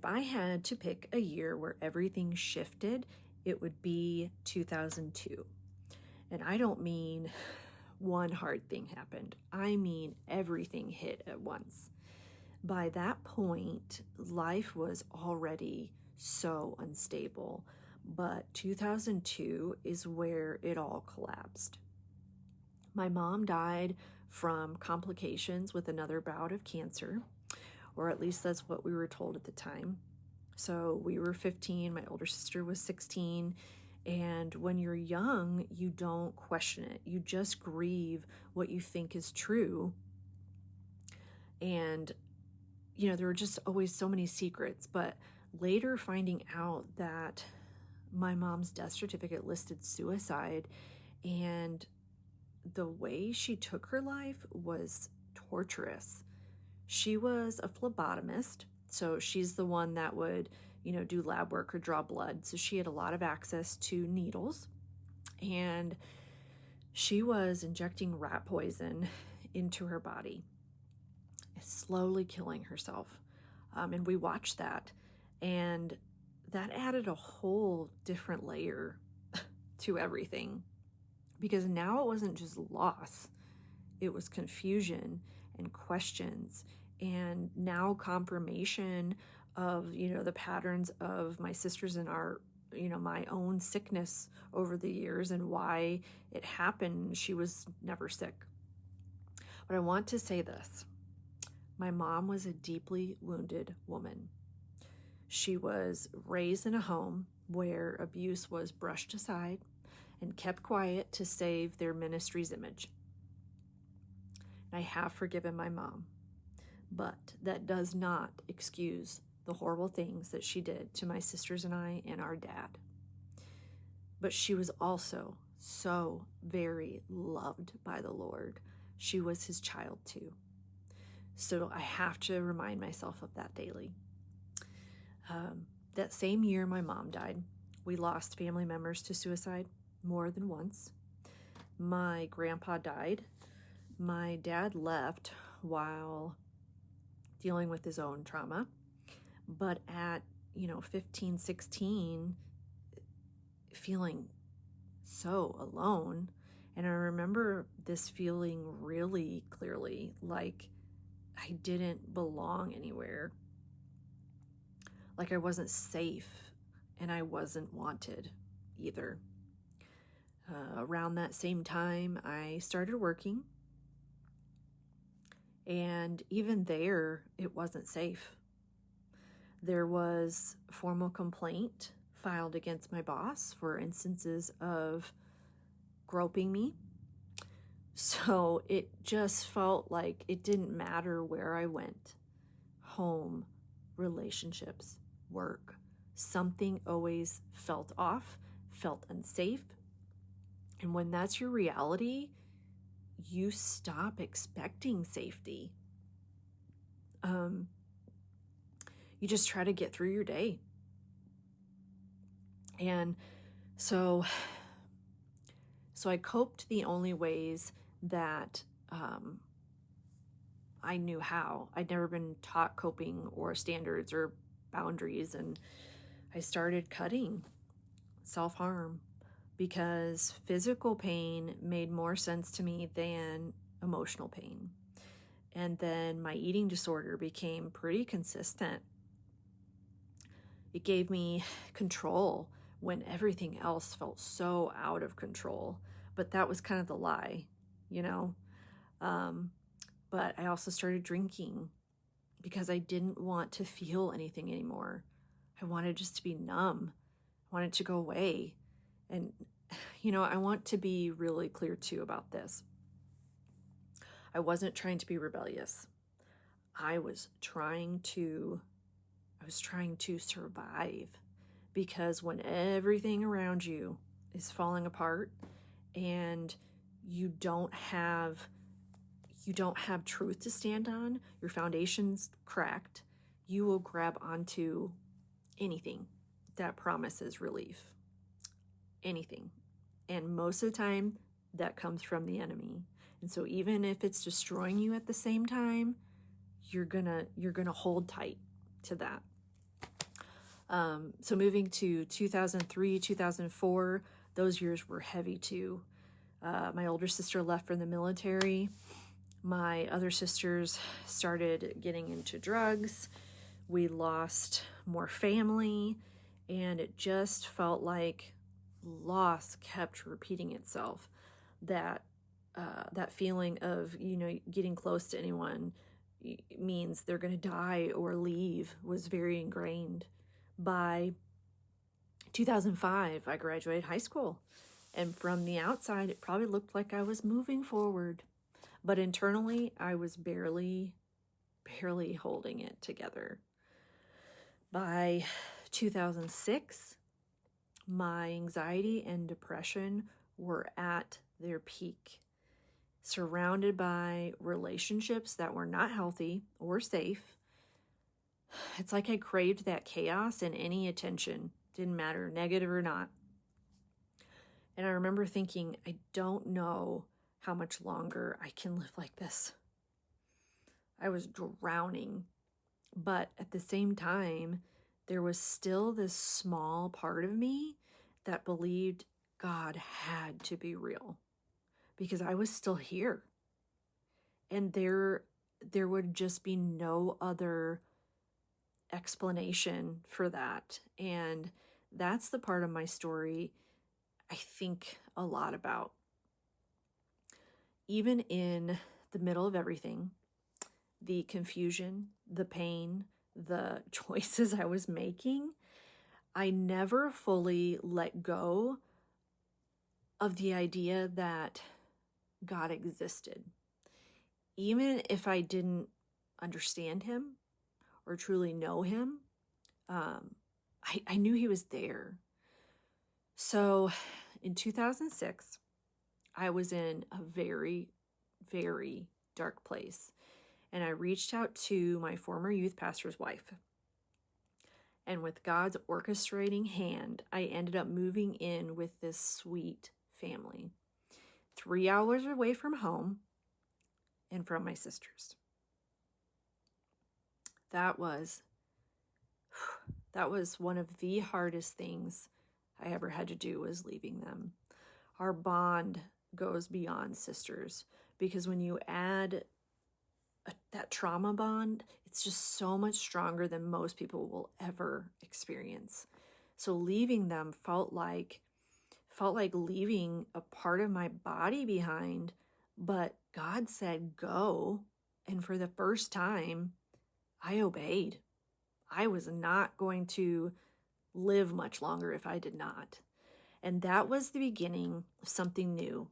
if I had to pick a year where everything shifted, it would be 2002. And I don't mean one hard thing happened. I mean everything hit at once. By that point, life was already so unstable, but 2002 is where it all collapsed. My mom died from complications with another bout of cancer, or at least that's what we were told at the time. So we were 15, my older sister was 16, and when you're young, you don't question it. You just grieve what you think is true. And, there were just always so many secrets. But later finding out that my mom's death certificate listed suicide, and the way she took her life was torturous. She was a phlebotomist, so she's the one that would, do lab work or draw blood. So she had a lot of access to needles, and she was injecting rat poison into her body, slowly killing herself. And we watched that, and that added a whole different layer to everything, because now it wasn't just loss, it was confusion and questions, and now confirmation of, the patterns of my sisters and my own sickness over the years and why it happened. She was never sick. But I want to say this. My mom was a deeply wounded woman. She was raised in a home where abuse was brushed aside and kept quiet to save their ministry's image. I have forgiven my mom, but that does not excuse the horrible things that she did to my sisters and I and our dad. But she was also so very loved by the Lord. She was his child too. So I have to remind myself of that daily. That same year my mom died, we lost family members to suicide more than once. My grandpa died. My dad left while dealing with his own trauma. But at, 15, 16, feeling so alone. And I remember this feeling really clearly, like I didn't belong anywhere. Like I wasn't safe and I wasn't wanted either. Around that same time, I started working. And even there, it wasn't safe. There was a formal complaint filed against my boss for instances of groping me. So it just felt like it didn't matter where I went. Home, relationships, work. Something always felt off, felt unsafe. And when that's your reality, you stop expecting safety. You just try to get through your day. And so I coped the only ways that I knew how. I'd never been taught coping or standards or boundaries, and I started cutting self-harm because physical pain made more sense to me than emotional pain. And then my eating disorder became pretty consistent. It gave me control when everything else felt so out of control. But that was kind of the lie, But I also started drinking because I didn't want to feel anything anymore. I wanted just to be numb. I wanted to go away. And, I want to be really clear too about this. I wasn't trying to be rebellious. I was trying to survive, because when everything around you is falling apart and you don't have truth to stand on, your foundation's cracked, you will grab onto anything that promises relief. Anything. And most of the time that comes from the enemy. And so even if it's destroying you at the same time, you're gonna hold tight to that. So moving to 2003, 2004, those years were heavy too. My older sister left for the military. My other sisters started getting into drugs. We lost more family, and it just felt like loss kept repeating itself. That feeling of, getting close to anyone means they're going to die or leave was very ingrained. By 2005, I graduated high school, and from the outside, it probably looked like I was moving forward, but internally, I was barely holding it together. By 2006, my anxiety and depression were at their peak, surrounded by relationships that were not healthy or safe. It's like I craved that chaos and any attention, didn't matter, negative or not. And I remember thinking, I don't know how much longer I can live like this. I was drowning, but at the same time, there was still this small part of me that believed God had to be real because I was still here. And there would just be no other explanation for that. And that's the part of my story I think a lot about. Even in the middle of everything, the confusion, the pain, the choices I was making, I never fully let go of the idea that God existed. Even if I didn't understand him or truly know him, I knew he was there. So in 2006, I was in a very, very dark place. And I reached out to my former youth pastor's wife. And with God's orchestrating hand, I ended up moving in with this sweet family, 3 hours away from home and from my sisters. That was one of the hardest things I ever had to do, was leaving them. Our bond goes beyond sisters, because when you add that trauma bond, it's just so much stronger than most people will ever experience. So leaving them felt like leaving a part of my body behind, but God said go, and for the first time, I obeyed. I was not going to live much longer if I did not. And that was the beginning of something new,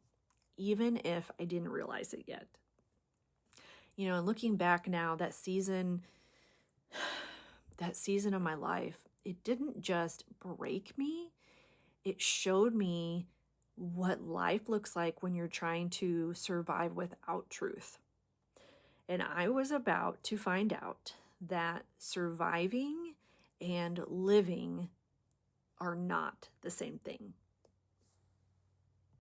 even if I didn't realize it yet. And looking back now, that season of my life, it didn't just break me. It showed me what life looks like when you're trying to survive without truth. And I was about to find out that surviving and living are not the same thing.